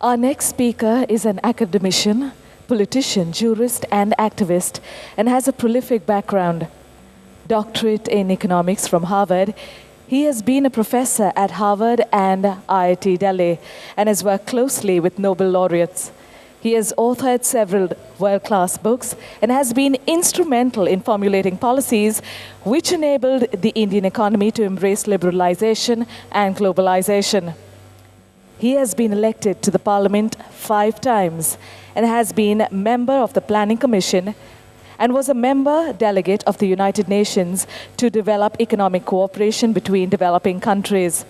Our next speaker is an academician, politician, jurist, and activist, and has a prolific background. Doctorate in economics from Harvard. He has been a professor at Harvard and IIT Delhi and has worked closely with Nobel laureates. He has authored several world-class books and has been instrumental in formulating policies which enabled the Indian economy to embrace liberalization and globalization. He has been elected to the Parliament 5 times and has been member of the Planning Commission and was a member delegate of the United Nations to develop economic cooperation between developing countries.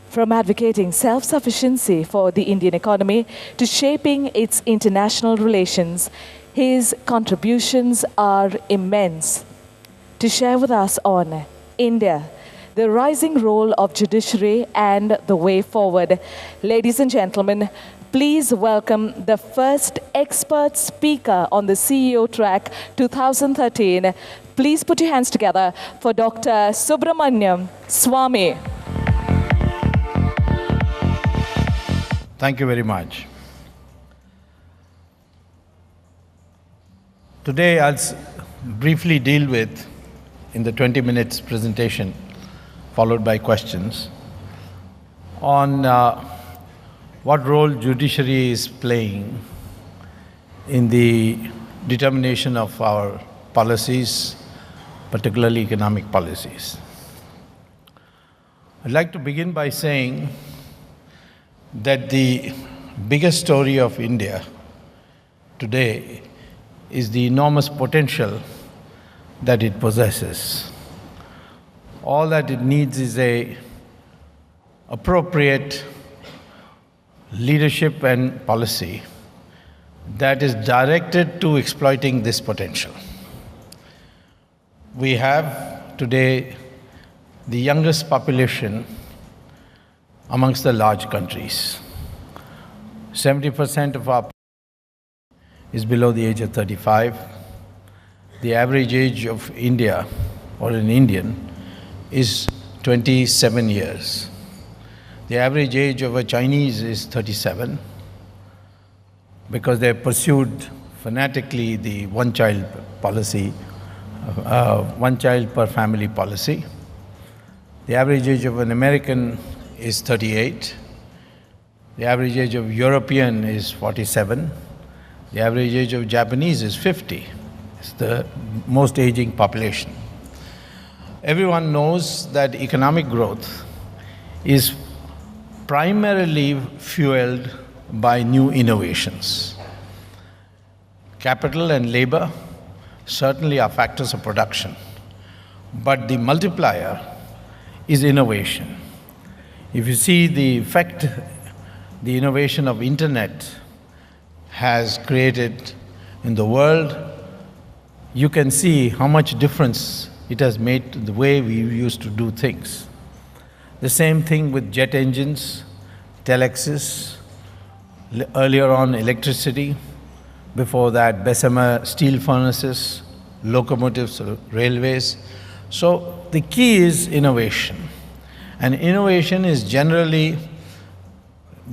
From advocating self-sufficiency for the Indian economy to shaping its international relations, his contributions are immense. To share with us on India, the rising role of judiciary and the way forward, ladies and gentlemen, please welcome the first expert speaker on the CEO track 2013. Please put your hands together for Dr. Subramanian Swamy. Thank you very much. Today I'll briefly deal with, in the 20 minutes presentation, followed by questions, on what role judiciary is playing in the determination of our policies, particularly economic policies. I'd like to begin by saying that the biggest story of India today is the enormous potential that it possesses. All that it needs is an appropriate leadership and policy that is directed to exploiting this potential. We have today the youngest population amongst the large countries. 70% of our population is below the age of 35. The average age of India, or an Indian, is 27 years. The average age of a Chinese is 37, because they pursued fanatically the one-child policy, one child per family policy. The average age of an American is 38. The average age of European is 47. The average age of Japanese is 50. It's the most aging population. Everyone knows that economic growth is primarily fueled by new innovations. Capital and labor certainly are factors of production, but the multiplier is innovation. If you see the effect the innovation of internet has created in the world, you can see how much difference it has made to the way we used to do things. The same thing with jet engines, telexes, earlier on electricity, before that Bessemer steel furnaces, locomotives, railways. So the key is innovation. And innovation is generally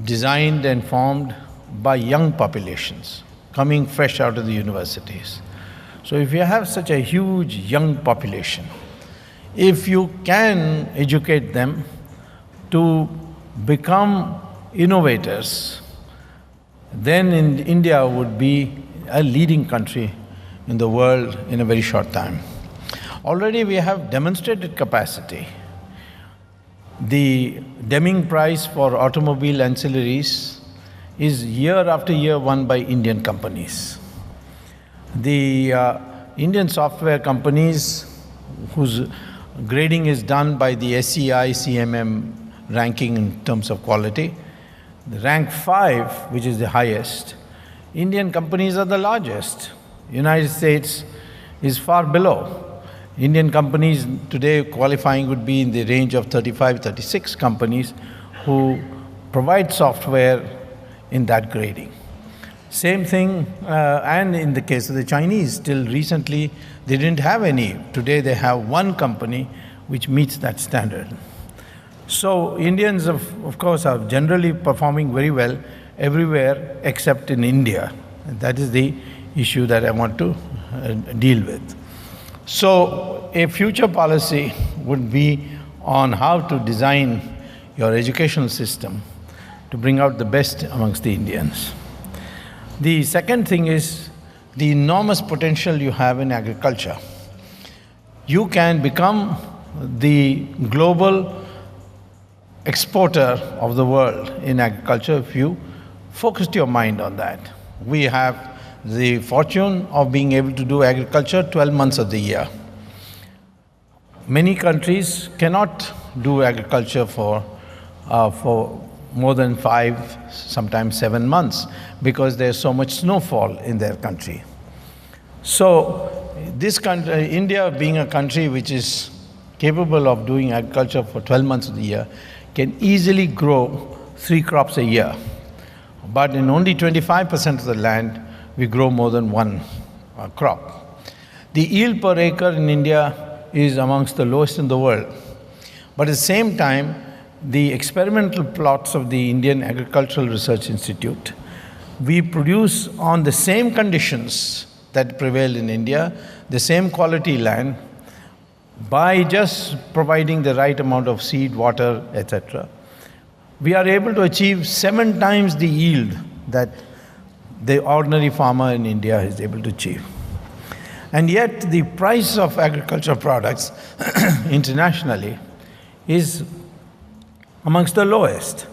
designed and formed by young populations coming fresh out of the universities. So if you have such a huge young population, if you can educate them to become innovators, then India would be a leading country in the world in a very short time. Already we have demonstrated capacity. The Deming Prize for automobile ancillaries is year after year won by Indian companies. The Indian software companies whose grading is done by the SEI CMM ranking in terms of quality, the rank 5, which is the highest, Indian companies are the largest. United States is far below. Indian companies today qualifying would be in the range of 35, 36 companies who provide software in that grading. Same thing, and in the case of the Chinese, till recently they didn't have any. Today they have one company which meets that standard. So Indians, of course, are generally performing very well, everywhere except in India. And that is the issue that I want to deal with. So a future policy would be on how to design your educational system to bring out the best amongst the Indians. The second thing is the enormous potential you have in agriculture. You can become the global exporter of the world in agriculture if you focused your mind on that. We have the fortune of being able to do agriculture 12 months of the year. Many countries cannot do agriculture for more than 5, sometimes 7 months, because there's so much snowfall in their country. So this country, India being a country which is capable of doing agriculture for 12 months of the year, can easily grow 3 crops a year. But in only 25% of the land, we grow more than 1 crop. The yield per acre in India is amongst the lowest in the world. But at the same time, the experimental plots of the Indian Agricultural Research Institute, we produce on the same conditions that prevail in India, the same quality land, by just providing the right amount of seed, water, etc. We are able to achieve 7 times the yield that the ordinary farmer in India is able to achieve. And yet the price of agricultural products internationally is amongst the lowest.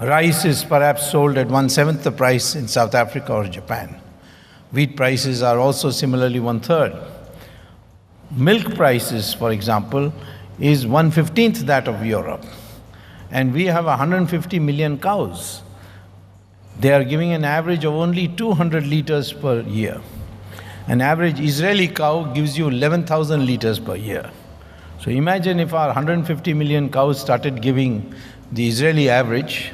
Rice is perhaps sold at 1/7 the price in South Africa or Japan. Wheat prices are also similarly 1/3. Milk prices, for example, is 1/15 that of Europe. And we have 150 million cows. They are giving an average of only 200 liters per year. An average Israeli cow gives you 11,000 liters per year. So imagine if our 150 million cows started giving the Israeli average,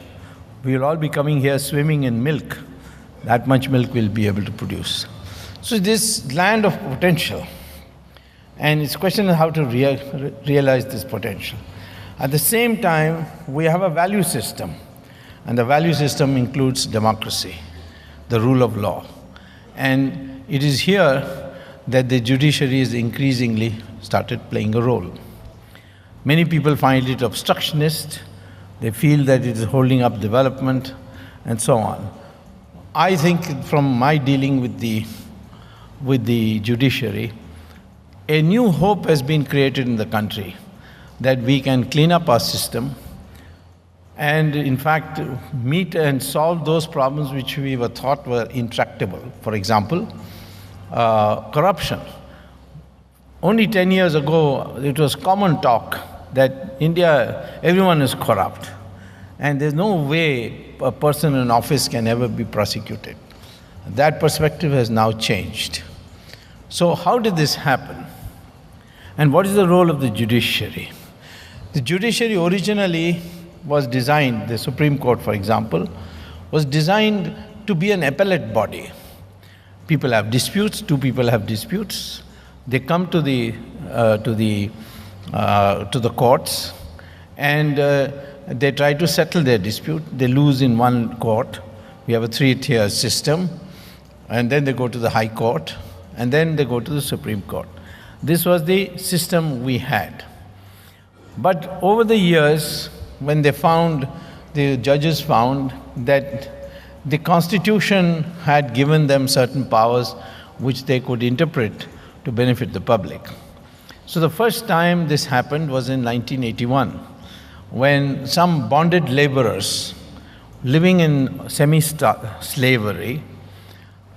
we will all be coming here swimming in milk. That much milk we'll be able to produce. So this land of potential, and it's a question of how to realize this potential. At the same time, we have a value system, and the value system includes democracy, the rule of law. And it is here that the judiciary is increasingly started playing a role. Many people find it obstructionist, they feel that it is holding up development, and so on. I think from my dealing with the judiciary, a new hope has been created in the country that we can clean up our system and in fact meet and solve those problems which we were thought were intractable. For example, corruption. Only 10 years ago, it was common talk that India, everyone is corrupt, and there's no way a person in office can ever be prosecuted. That perspective has now changed. So how did this happen? And what is the role of the judiciary? The judiciary originally was designed, the Supreme Court, for example, was designed to be an appellate body. People have disputes, 2 people have disputes. They come to the courts, and they try to settle their dispute. They lose in one court. We have a 3-tier system, and then they go to the High Court, and then they go to the Supreme Court. This was the system we had. But over the years, when the judges found that the Constitution had given them certain powers which they could interpret to benefit the public. So the first time this happened was in 1981, when some bonded laborers living in semi-slavery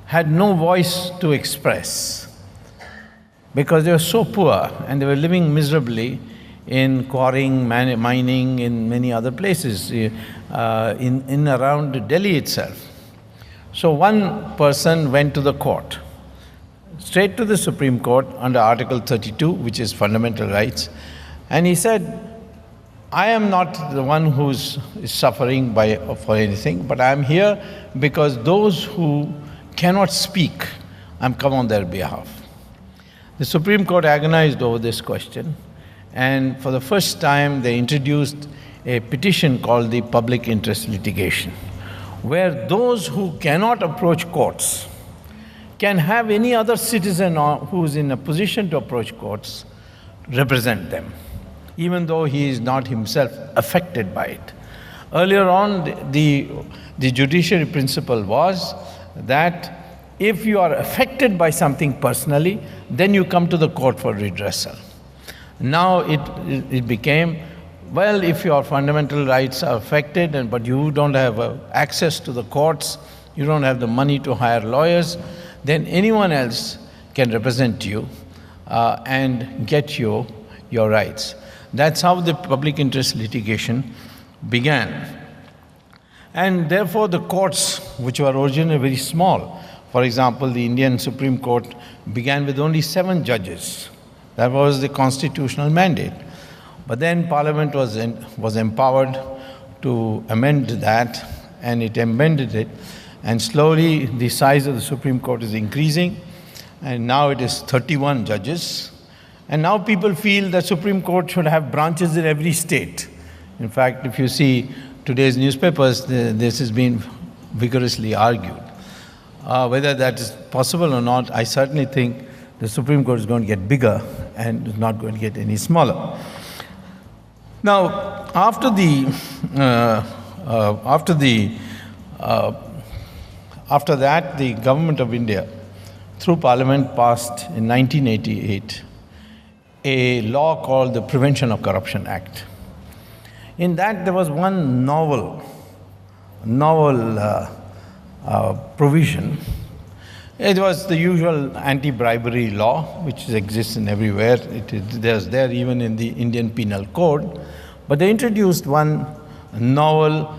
had no voice to express because they were so poor and they were living miserably in quarrying, mining, in many other places, in around Delhi itself. So one person went to the court, straight to the Supreme Court under Article 32, which is fundamental rights, and he said, I am not the one who's suffering for anything, but I am here because those who cannot speak, I'm come on their behalf. The Supreme Court agonized over this question, and for the first time they introduced a petition called the public interest litigation, where those who cannot approach courts can have any other citizen who is in a position to approach courts represent them, even though he is not himself affected by it. Earlier on, the judiciary principle was that if you are affected by something personally, then you come to the court for redressal. Now it became, well, if your fundamental rights are affected, but you don't have access to the courts, you don't have the money to hire lawyers, then anyone else can represent you and get you your rights. That's how the public interest litigation began. And therefore the courts, which were originally very small, for example, the Indian Supreme Court began with only 7 judges. That was the constitutional mandate. But then Parliament was empowered to amend that, and it amended it. And slowly the size of the Supreme Court is increasing, and now it is 31 judges. And now people feel the Supreme Court should have branches in every state. In fact, if you see today's newspapers, this has been vigorously argued. Whether that is possible or not, I certainly think the Supreme Court is going to get bigger and is not going to get any smaller. Now, after that, the government of India, through Parliament, passed in 1988 a law called the Prevention of Corruption Act. In that, there was one novel provision. It was the usual anti-bribery law, which exists in everywhere. There's there even in the Indian Penal Code. But they introduced one novel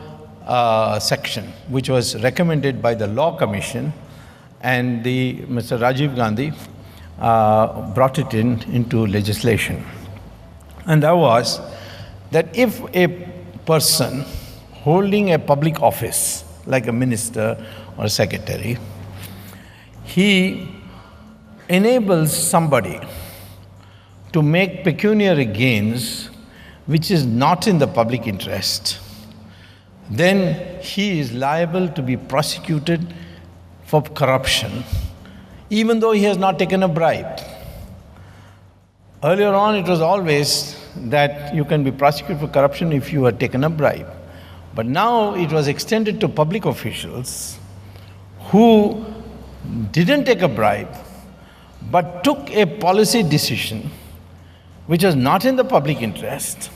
section, which was recommended by the Law Commission, and Mr. Rajiv Gandhi brought it into legislation. And that was that if a person holding a public office, like a minister or a secretary, he enables somebody to make pecuniary gains which is not in the public interest, then he is liable to be prosecuted for corruption, even though he has not taken a bribe. Earlier on, it was always that you can be prosecuted for corruption if you had taken a bribe. But now it was extended to public officials who didn't take a bribe, but took a policy decision which was not in the public interest,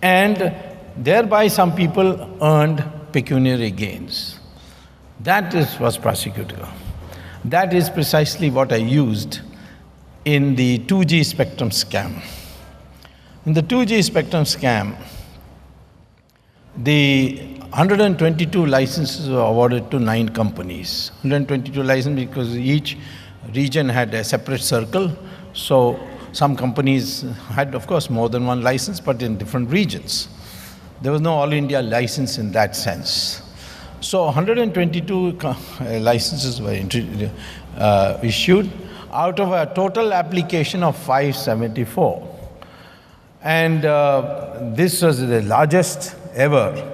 and thereby some people earned pecuniary gains. That was prosecutable. That is precisely what I used in the 2G spectrum scam. In the 2G spectrum scam, the 122 licenses were awarded to 9 companies. 122 licenses because each region had a separate circle. So some companies had, of course, more than one license, but in different regions. There was no all India license in that sense. So 122 licenses were issued out of a total application of 574. And this was the largest ever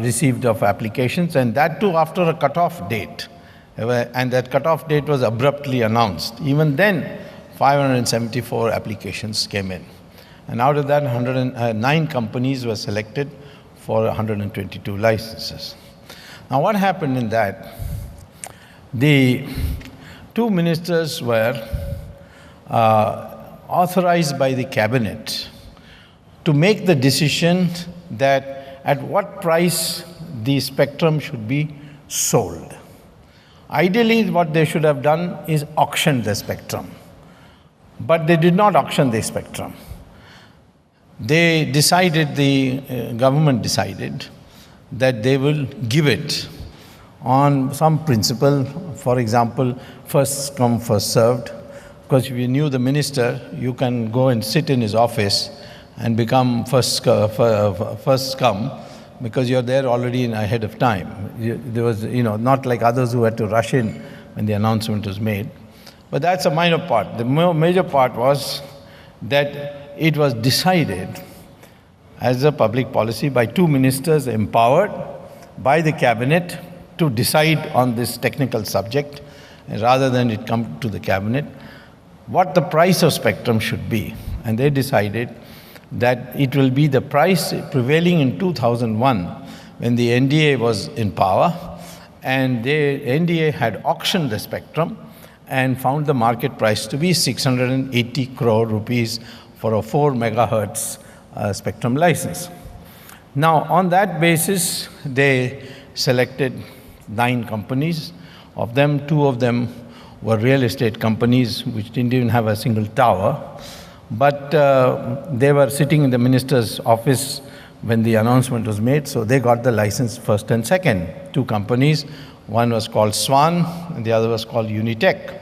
received of applications, and that too after a cutoff date. And that cutoff date was abruptly announced. Even then, 574 applications came in. And out of that, 109 companies were selected for 122 licenses. Now, what happened in that? The 2 ministers were authorized by the cabinet to make the decision that at what price the spectrum should be sold. Ideally, what they should have done is auction the spectrum. But they did not auction the spectrum. They decided, the government decided, that they will give it on some principle, for example, first come, first served. Because if you knew the minister, you can go and sit in his office and become first come, because you're there already ahead of time. There was, not like others who had to rush in when the announcement was made. But that's a minor part. The major part was that it was decided as a public policy by 2 ministers empowered by the cabinet to decide on this technical subject, rather than it come to the cabinet, what the price of spectrum should be. And they decided that it will be the price prevailing in 2001 when the NDA was in power, and the NDA had auctioned the spectrum and found the market price to be 680 crore rupees for a 4 megahertz spectrum license. Now, on that basis, they selected 9 companies. Of them, 2 of them were real estate companies which didn't even have a single tower. But they were sitting in the minister's office when the announcement was made, so they got the license first and second. 2 companies, one was called Swan and the other was called Unitech.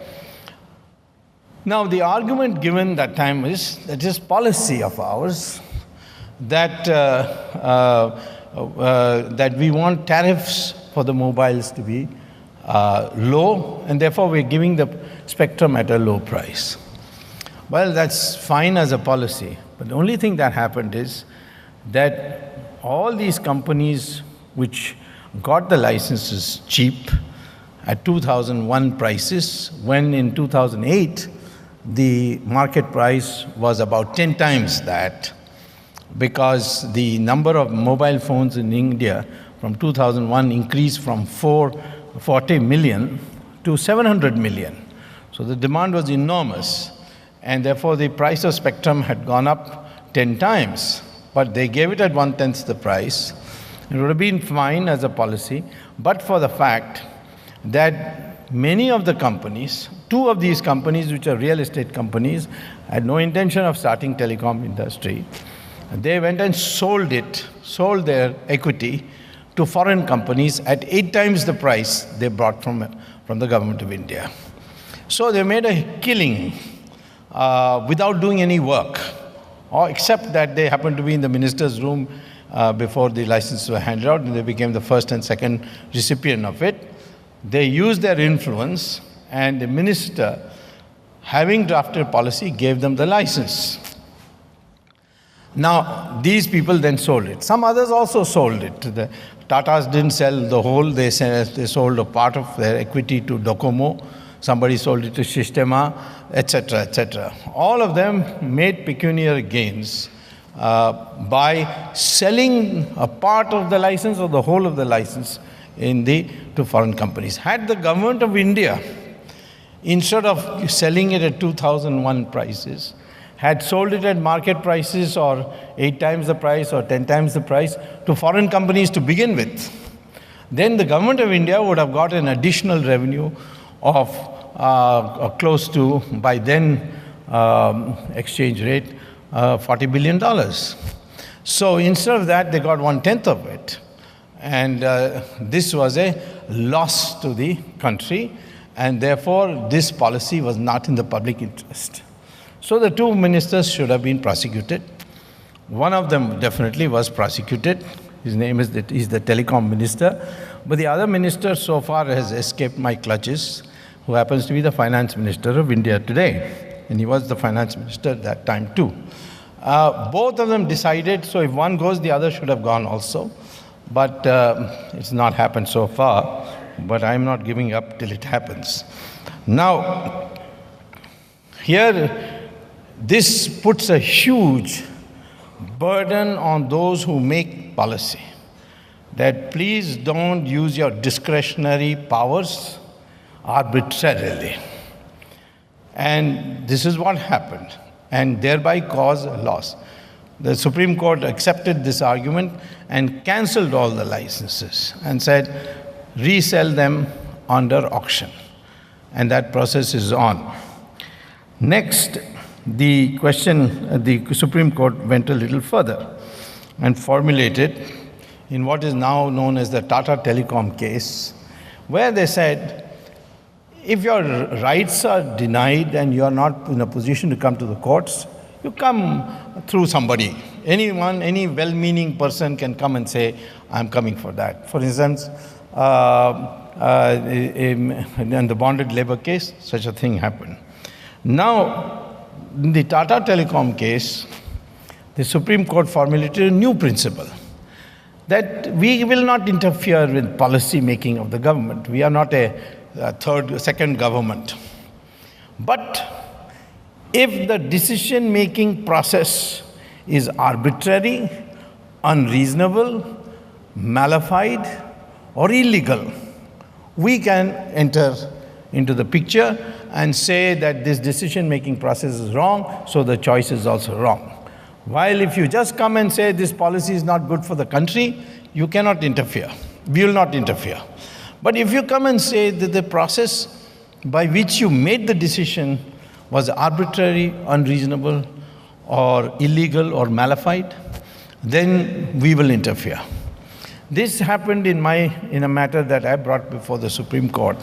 Now, the argument given that time is that this policy of ours that that we want tariffs for the mobiles to be low, and therefore we're giving the spectrum at a low price. Well, that's fine as a policy, but the only thing that happened is that all these companies which got the licenses cheap at 2001 prices, when in 2008 the market price was about 10 times that, because the number of mobile phones in India from 2001 increased from 440 million to 700 million. So the demand was enormous, and therefore the price of spectrum had gone up 10 times. But they gave it at 1/10 the price. It would have been fine as a policy, but for the fact that many of the companies, 2 of these companies, which are real estate companies, had no intention of starting telecom industry. They went and sold their equity to foreign companies at 8 times the price they brought from the government of India. So they made a killing without doing any work, or except that they happened to be in the minister's room before the licenses were handed out, and they became the first and second recipient of it. They used their influence, and the minister, having drafted policy, gave them the license. Now, these people then sold it. Some others also sold it. The Tatas didn't sell the whole, they sold a part of their equity to Docomo. Somebody sold it to Sistema, etc., etc. All of them made pecuniary gains by selling a part of the license or the whole of the license to foreign companies. Had the government of India, instead of selling it at 2001 prices, had sold it at market prices or 8 times the price or 10 times the price to foreign companies to begin with, then the government of India would have got an additional revenue of close to, by then exchange rate, $40 billion. So instead of that, they got 1/10 of it. And this was a loss to the country, and therefore this policy was not in the public interest. So the 2 ministers should have been prosecuted. One of them definitely was prosecuted. His name is he's the telecom minister. But the other minister so far has escaped my clutches, who happens to be the finance minister of India today. And he was the finance minister at that time too. Both of them decided, so if one goes, the other should have gone also. But it's not happened so far. But I'm not giving up till it happens. Now, here, this puts a huge burden on those who make policy, that please don't use your discretionary powers arbitrarily. And this is what happened, and thereby cause a loss. The Supreme Court accepted this argument and cancelled all the licenses and said, resell them under auction. And that process is on. Next, the Supreme Court went a little further and formulated in what is now known as the Tata Telecom case, where they said, if your rights are denied and you are not in a position to come to the courts, you come through somebody. Anyone, any well-meaning person can come and say, I'm coming for that. For instance, in the bonded labor case, such a thing happened. Now, in the Tata Telecom case, the Supreme Court formulated a new principle, that we will not interfere with policy making of the government. We are not a second government. But if the decision-making process is arbitrary, unreasonable, malified, or illegal, we can enter into the picture and say that this decision-making process is wrong, so the choice is also wrong. While if you just come and say this policy is not good for the country, you cannot interfere. We will not interfere. But if you come and say that the process by which you made the decision was arbitrary, unreasonable, or illegal, or malified, then we will interfere. This happened in a matter that I brought before the Supreme Court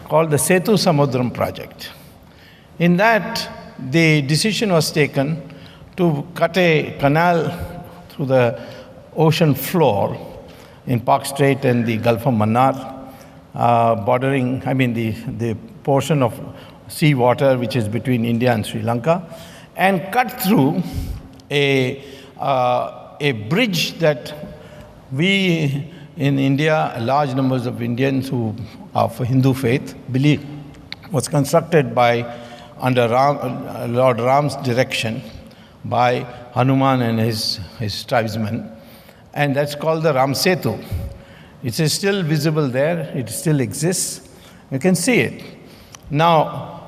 called the Setu Samudram project. In that, the decision was taken to cut a canal through the ocean floor in Park Strait and the Gulf of Mannar, bordering, the portion of sea water which is between India and Sri Lanka, and cut through a bridge that we in India, large numbers of Indians who are of Hindu faith, believe was constructed under Lord Ram's direction by Hanuman and his tribesmen, and that's called the Ram Setu. It is still visible there, it still exists, you can see it. Now,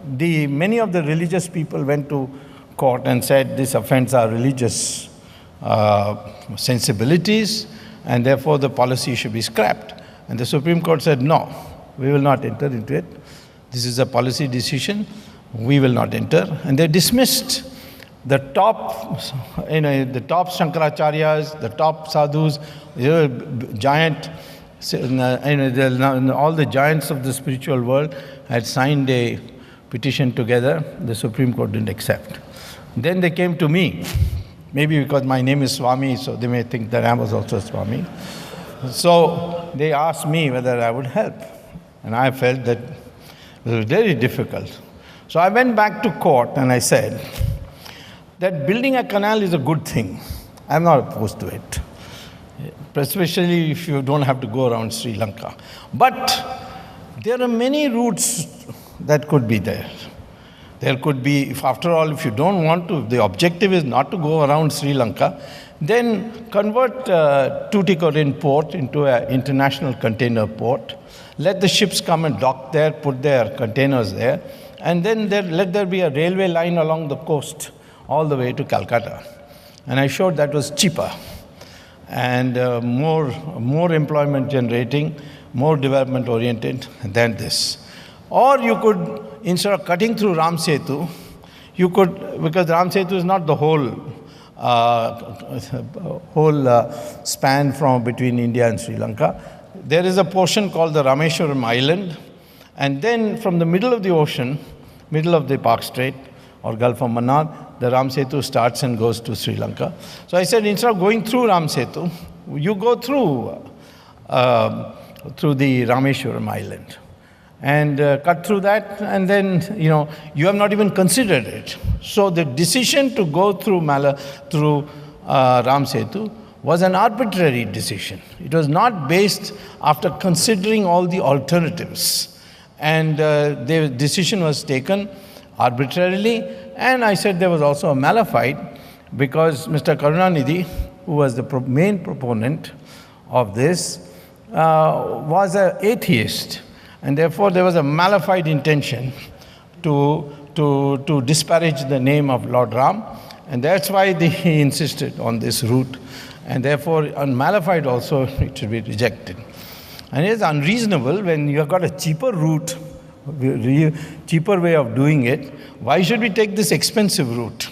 many of the religious people went to court and said this offends our religious sensibilities, and therefore the policy should be scrapped. And the Supreme Court said, no, we will not enter into it. This is a policy decision, we will not enter. And they dismissed the top Shankaracharyas, the top sadhus, giant, all the giants of the spiritual world had signed a petition together. The Supreme Court didn't accept. Then they came to me, maybe because my name is Swamy, so they may think that I was also Swamy. So they asked me whether I would help, and I felt that it was very difficult. So I went back to court and I said that building a canal is a good thing. I'm not opposed to it, especially if you don't have to go around Sri Lanka. But there are many routes that could be there. There could be, after all, if you don't want to, the objective is not to go around Sri Lanka, then convert Tuticorin port into an international container port. Let the ships come and dock there, put their containers there, and then let there be a railway line along the coast all the way to Calcutta. And I showed that was cheaper and more employment generating, more development oriented than this. Or you could, instead of cutting through Ram Setu, you could, because Ram Setu is not the whole span from between India and Sri Lanka. There is a portion called the Rameshwaram Island, and then from the middle of the ocean, middle of the Park Strait or Gulf of Mannar, the Ram Setu starts and goes to Sri Lanka. So I said, instead of going through Ram Setu, you go through the Rameshwaram Island and cut through that, and then, you have not even considered it. So the decision to go through Ram Setu was an arbitrary decision. It was not based after considering all the alternatives. And the decision was taken arbitrarily, and I said there was also a malified, because Mr. Karunanidhi, who was the main proponent of this, was an atheist, and therefore there was a malified intention to disparage the name of Lord Ram, and that's why he insisted on this route, and therefore on malified also it should be rejected. And it's unreasonable when you have got a cheaper route, cheaper way of doing it. Why should we take this expensive route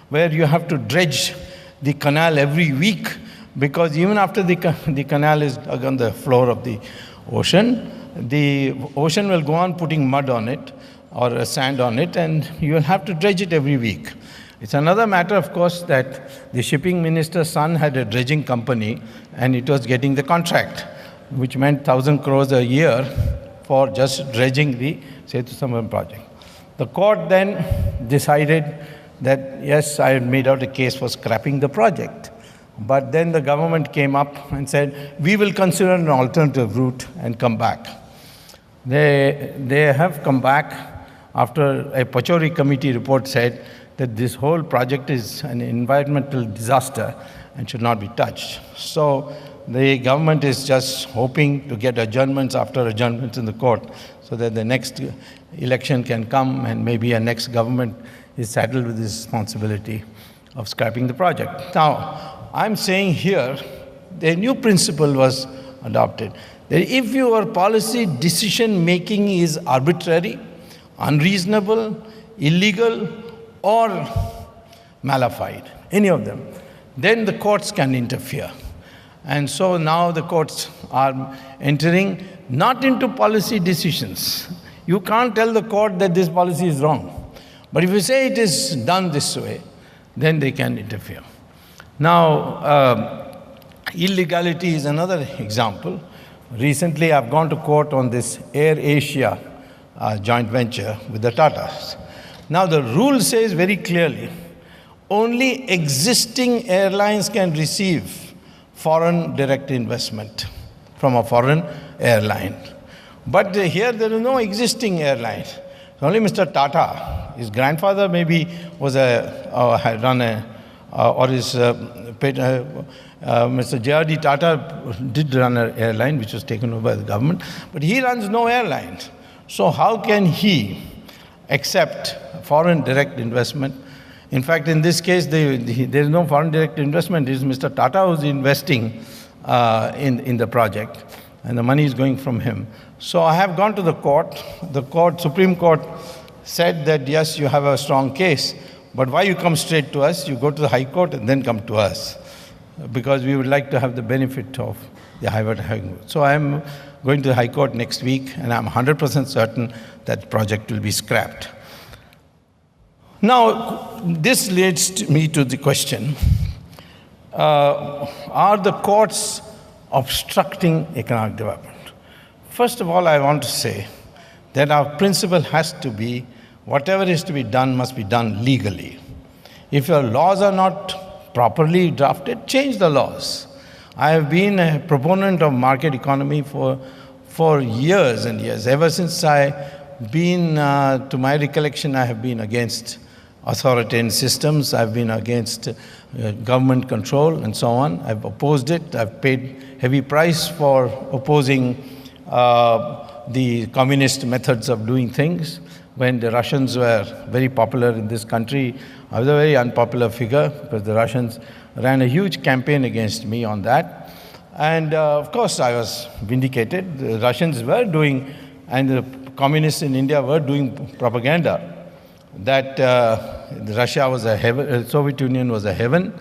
where you have to dredge the canal every week? Because even after the canal is dug on the floor of the ocean will go on putting mud on it or sand on it, and you will have to dredge it every week. It's another matter, of course, that the shipping minister's son had a dredging company and it was getting the contract, which meant 1,000 crores a year for just dredging the Setu Samudram project. The court then decided that, yes, I had made out a case for scrapping the project. But then the government came up and said, we will consider an alternative route and come back. They have come back after a Pachori committee report said that this whole project is an environmental disaster and should not be touched. So the government is just hoping to get adjournments after adjournments in the court so that the next election can come and maybe a next government is saddled with this responsibility of scrapping the project. Now, I'm saying here, the new principle was adopted, that if your policy decision making is arbitrary, unreasonable, illegal, or malified, any of them, then the courts can interfere. And so now the courts are entering not into policy decisions. You can't tell the court that this policy is wrong. But if you say it is done this way, then they can interfere. Now, illegality is another example. Recently, I've gone to court on this Air Asia joint venture with the Tatas. Now, the rule says very clearly, only existing airlines can receive foreign direct investment from a foreign airline. But here there is no existing airline. Only Mr. Tata, his grandfather maybe was had run or his Mr. J.R.D. Tata did run an airline which was taken over by the government, but he runs no airline. So how can he accept foreign direct investment? In fact, in this case, there is no foreign direct investment. It is Mr. Tata who is investing in the project, and the money is going from him. So I have gone to the court. The court, Supreme Court, said that yes, you have a strong case, but why you come straight to us? You go to the High Court and then come to us, because we would like to have the benefit of the High Court. So I am going to the High Court next week, and I'm 100% certain that the project will be scrapped. Now, this leads me to the question, are the courts obstructing economic development? First of all, I want to say that our principle has to be, whatever is to be done must be done legally. If your laws are not properly drafted, change the laws. I have been a proponent of market economy for years and years. Ever since I've been, to my recollection, I have been against authoritarian systems, I've been against government control and so on. I've opposed it. I've paid heavy price for opposing the communist methods of doing things. When the Russians were very popular in this country, I was a very unpopular figure because the Russians ran a huge campaign against me on that. And of course, I was vindicated. The Russians were doing, and the communists in India were doing propaganda that Russia was a heaven, Soviet Union was a heaven.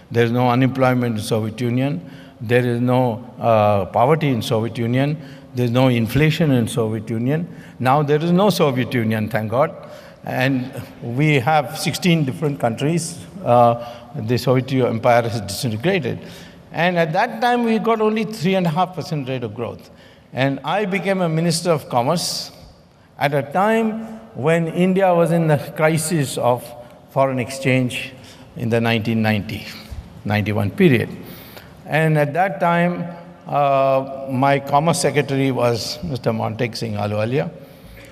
There is no unemployment in Soviet Union. There is no poverty in Soviet Union. There is no inflation in Soviet Union. Now there is no Soviet Union, thank God. And we have 16 different countries. The Soviet Empire has disintegrated. And at that time, we got only 3.5% rate of growth. And I became a Minister of Commerce at a time when India was in the crisis of foreign exchange in the 1990-91 period. And at that time, my Commerce Secretary was Mr. Montek Singh Ahluwalia.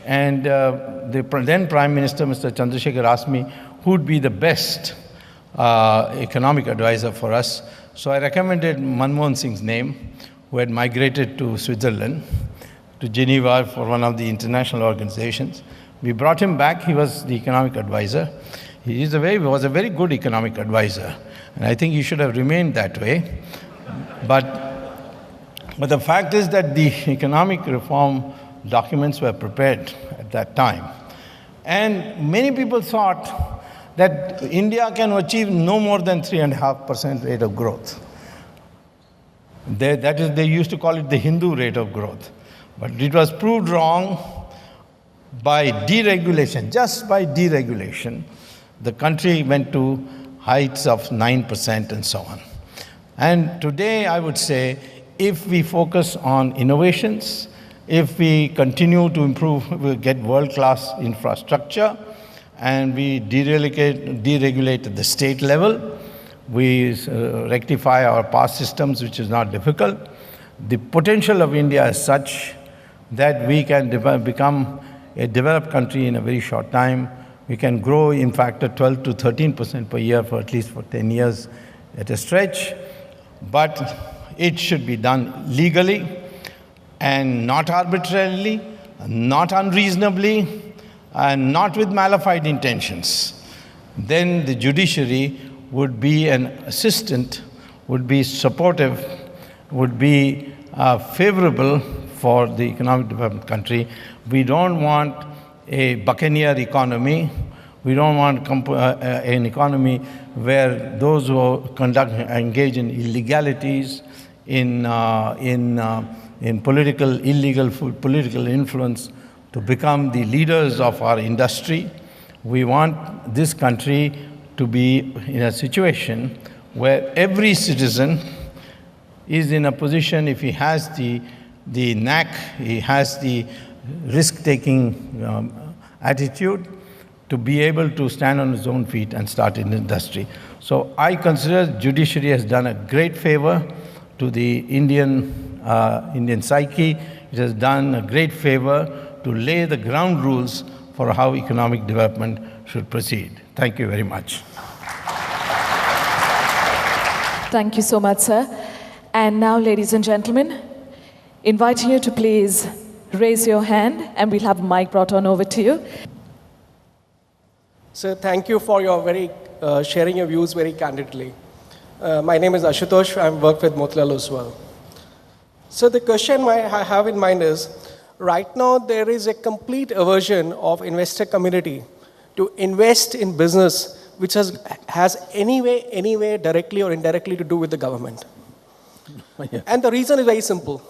And the then Prime Minister, Mr. Chandrasekhar, asked me who would be the best economic advisor for us. So I recommended Manmohan Singh's name, who had migrated to Switzerland, to Geneva for one of the international organizations. We brought him back. He was the economic advisor. He was a very good economic advisor, and I think he should have remained that way. But the fact is that the economic reform documents were prepared at that time. And many people thought that India can achieve no more than 3.5% rate of growth. They used to call it the Hindu rate of growth. But it was proved wrong by deregulation. Just by deregulation, the country went to heights of 9% and so on. And today, I would say, if we focus on innovations, if we continue to improve, we get world-class infrastructure, and we deregulate at the state level, We rectify our past systems, which is not difficult. The potential of India is such that we can become a developed country in a very short time. We can grow, in fact, at 12 to 13% per year for at least for 10 years at a stretch. But it should be done legally and not arbitrarily, not unreasonably, and not with malified intentions. Then the judiciary would be an assistant, would be supportive, would be favorable for the economic development country. We don't want a buccaneer economy. We don't want an economy where those who engage in illegalities, in illegal political influence, to become the leaders of our industry. We want this country to be in a situation where every citizen is in a position, if he has the knack, he has the risk-taking attitude, to be able to stand on his own feet and start an industry. So I consider judiciary has done a great favor to the Indian psyche. It has done a great favor to lay the ground rules for how economic development should proceed. Thank you very much. Thank you so much, sir. And now, ladies and gentlemen, inviting you to please raise your hand, and we'll have a mic brought on over to you. Sir, thank you for your sharing your views very candidly. My name is Ashutosh. I work with Motilal Oswal. So the question I have in mind is, right now there is a complete aversion of investor community to invest in business which has anyway directly or indirectly to do with the government. Yeah. And the reason is very simple.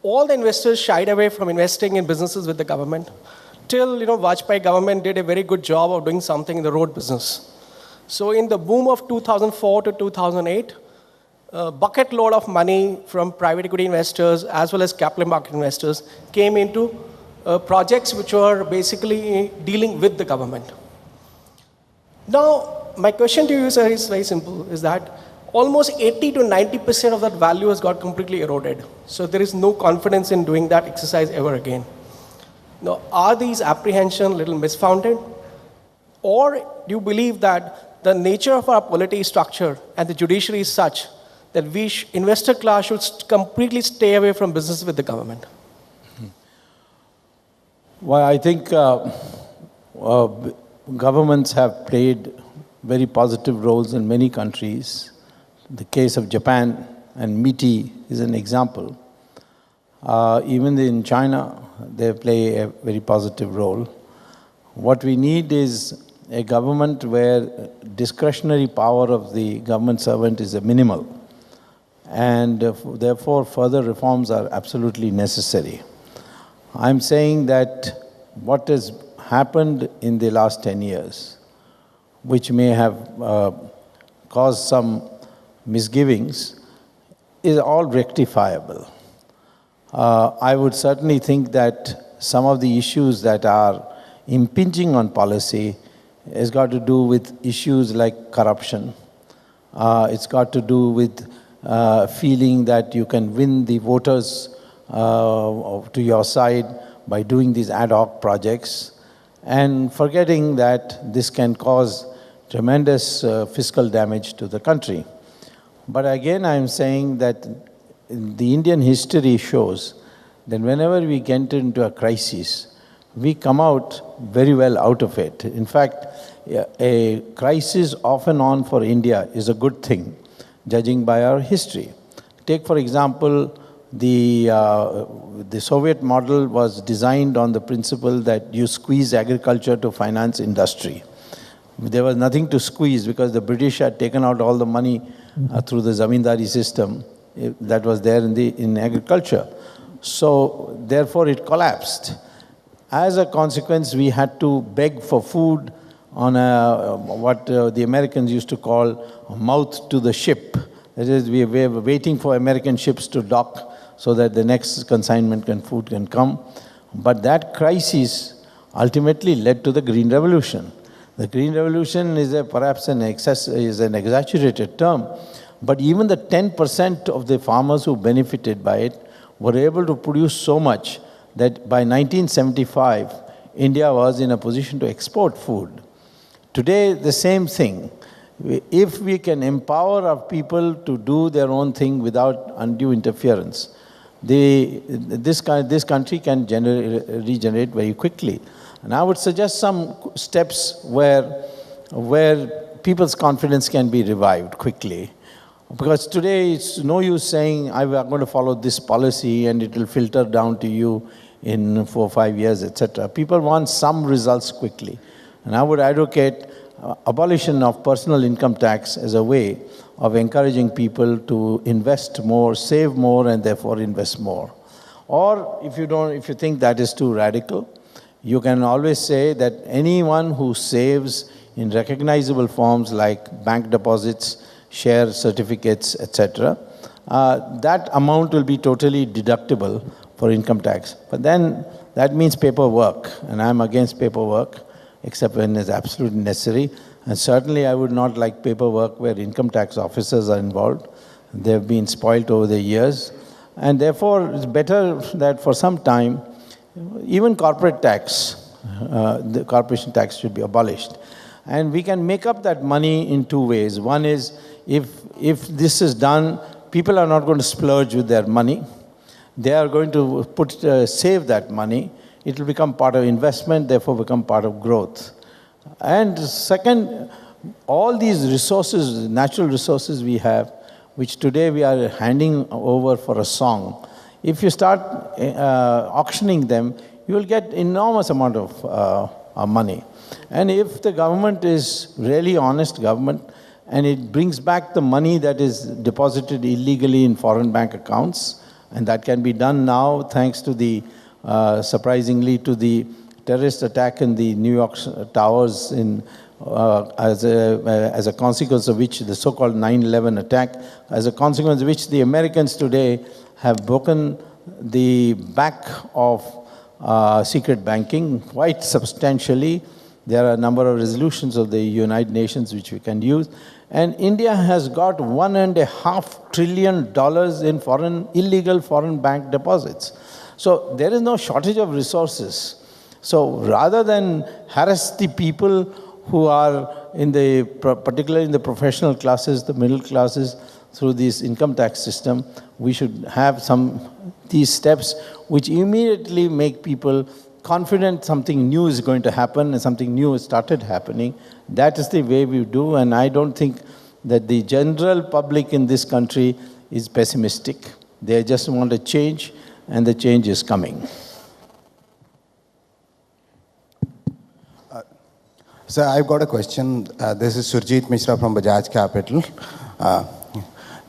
All the investors shied away from investing in businesses with the government till, Vajpayee government did a very good job of doing something in the road business. So in the boom of 2004 to 2008, a bucket load of money from private equity investors as well as capital market investors came into projects which were basically dealing with the government. Now, my question to you, sir, is very simple, is that almost 80 to 90% of that value has got completely eroded. So there is no confidence in doing that exercise ever again. Now, are these apprehensions a little misfounded? Or do you believe that the nature of our polity structure and the judiciary is such that investor class should completely stay away from business with the government? Well, I think governments have played very positive roles in many countries. The case of Japan and MITI is an example. Even in China, they play a very positive role. What we need is a government where discretionary power of the government servant is minimal. And therefore, further reforms are absolutely necessary. I'm saying that what has happened in the last 10 years, which may have caused some misgivings, is all rectifiable. I would certainly think that some of the issues that are impinging on policy has got to do with issues like corruption. It's got to do with feeling that you can win the voters to your side by doing these ad hoc projects, and forgetting that this can cause tremendous fiscal damage to the country. But again, I'm saying that the Indian history shows that whenever we get into a crisis, we come out very well out of it. In fact, a crisis off and on for India is a good thing, judging by our history. Take, for example, the Soviet model was designed on the principle that you squeeze agriculture to finance industry. There was nothing to squeeze because the British had taken out all the money through the zamindari system that was there in agriculture. So therefore it collapsed. As a consequence, we had to beg for food on what the Americans used to call a mouth to the ship. That is, we were waiting for American ships to dock so that the next consignment food can come. But that crisis ultimately led to the Green Revolution. The Green Revolution is perhaps an exaggerated term, but even the 10% of the farmers who benefited by it were able to produce so much that by 1975, India was in a position to export food. Today, the same thing. If we can empower our people to do their own thing without undue interference, this country can regenerate very quickly. And I would suggest some steps where people's confidence can be revived quickly. Because today it's no use saying, I'm going to follow this policy and it will filter down to you in 4 or 5 years, etc. People want some results quickly. And I would advocate abolition of personal income tax as a way of encouraging people to invest more, save more, and therefore invest more. Or if you think that is too radical, you can always say that anyone who saves in recognizable forms like bank deposits, share certificates, etc., that amount will be totally deductible for income tax. But then that means paperwork, and I'm against paperwork, except when it's absolutely necessary. And certainly I would not like paperwork where income tax officers are involved. They've been spoiled over the years. And therefore, it's better that for some time, even corporate tax, the corporation tax should be abolished. And we can make up that money in two ways. One is, if this is done, people are not going to splurge with their money. They are going to save that money. It will become part of investment, therefore become part of growth. And second, all these resources, natural resources we have, which today we are handing over for a song, if you start auctioning them, you will get enormous amount of money. And if the government is really honest government, and it brings back the money that is deposited illegally in foreign bank accounts, and that can be done now thanks to the, surprisingly, to the terrorist attack in the New York towers as a consequence of which, the so-called 9/11 attack, as a consequence of which the Americans today have broken the back of secret banking quite substantially. There are a number of resolutions of the United Nations which we can use. And India has got $1.5 trillion in illegal foreign bank deposits. So there is no shortage of resources. So rather than harass the people who are particularly in the professional classes, the middle classes, through this income tax system, we should have these steps which immediately make people confident something new is going to happen and something new has started happening. That is the way we do, and I don't think that the general public in this country is pessimistic. They just want a change, and the change is coming. Sir, I've got a question. This is Surjit Mishra from Bajaj Capital.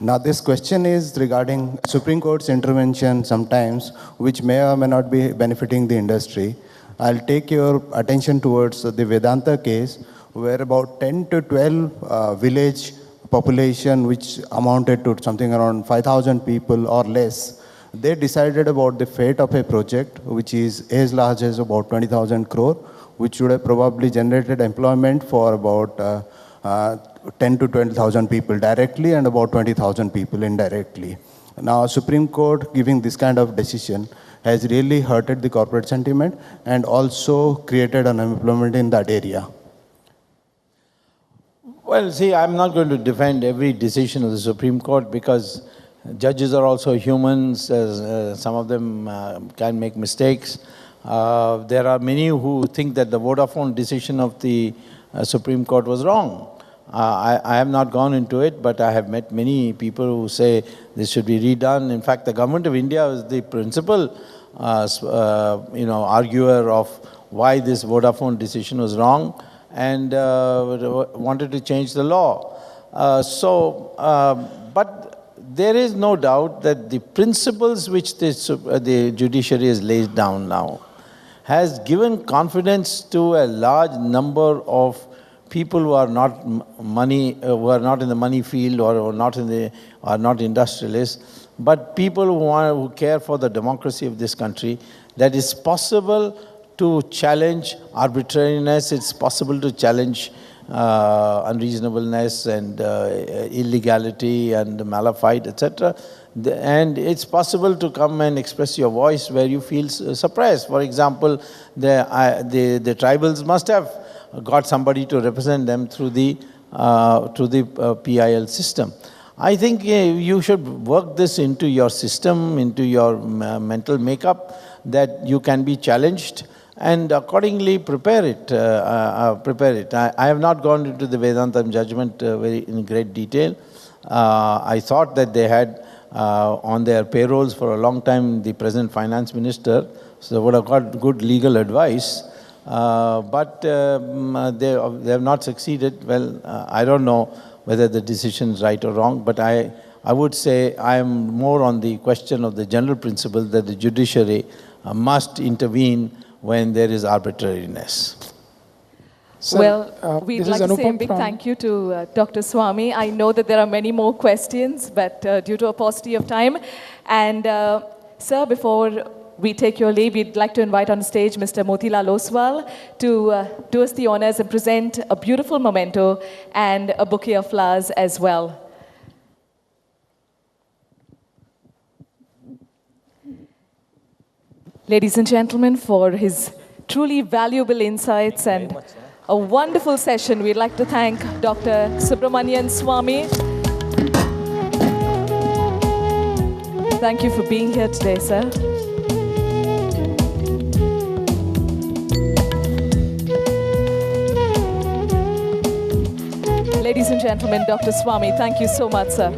Now, this question is regarding Supreme Court's intervention sometimes, which may or may not be benefiting the industry. I'll take your attention towards the Vedanta case, where about 10 to 12 village population, which amounted to something around 5,000 people or less, they decided about the fate of a project, which is as large as about 20,000 crore, which would have probably generated employment for about 10 to 20,000 people directly and about 20,000 people indirectly. Now, Supreme Court giving this kind of decision has really hurted the corporate sentiment and also created unemployment in that area. Well, see, I'm not going to defend every decision of the Supreme Court because judges are also humans. Some of them can make mistakes. There are many who think that the Vodafone decision of the Supreme Court was wrong. I have not gone into it, but I have met many people who say this should be redone. In fact, the government of India is the principal, arguer of why this Vodafone decision was wrong and wanted to change the law. But there is no doubt that the principles which the judiciary has laid down now has given confidence to a large number of people who are not in the money field or are not industrialists, but people who care for the democracy of this country, that it's possible to challenge arbitrariness, it's possible to challenge unreasonableness and illegality and malafide, etc. And it's possible to come and express your voice where you feel suppressed. For example, the tribals must have got somebody to represent them through the PIL system. I think you should work this into your system, into your mental makeup, that you can be challenged, and accordingly prepare it. I have not gone into the Vedantam judgment in great detail. I thought that they had on their payrolls for a long time the present finance minister, so they would have got good legal advice. But they have not succeeded. Well, I don't know whether the decision is right or wrong, but I would say I am more on the question of the general principle that the judiciary must intervene when there is arbitrariness. Well, we'd like to say a big thank you to Dr. Swamy. I know that there are many more questions, but due to a paucity of time. And sir, before we take your leave, we'd like to invite on stage Mr. Motilal Oswal to do us the honors and present a beautiful memento and a bouquet of flowers as well. Ladies and gentlemen, for his truly valuable insights and a wonderful session, we'd like to thank Dr. Subramanian Swamy. Thank you for being here today, sir. Ladies and gentlemen, Dr. Swamy, thank you so much, sir.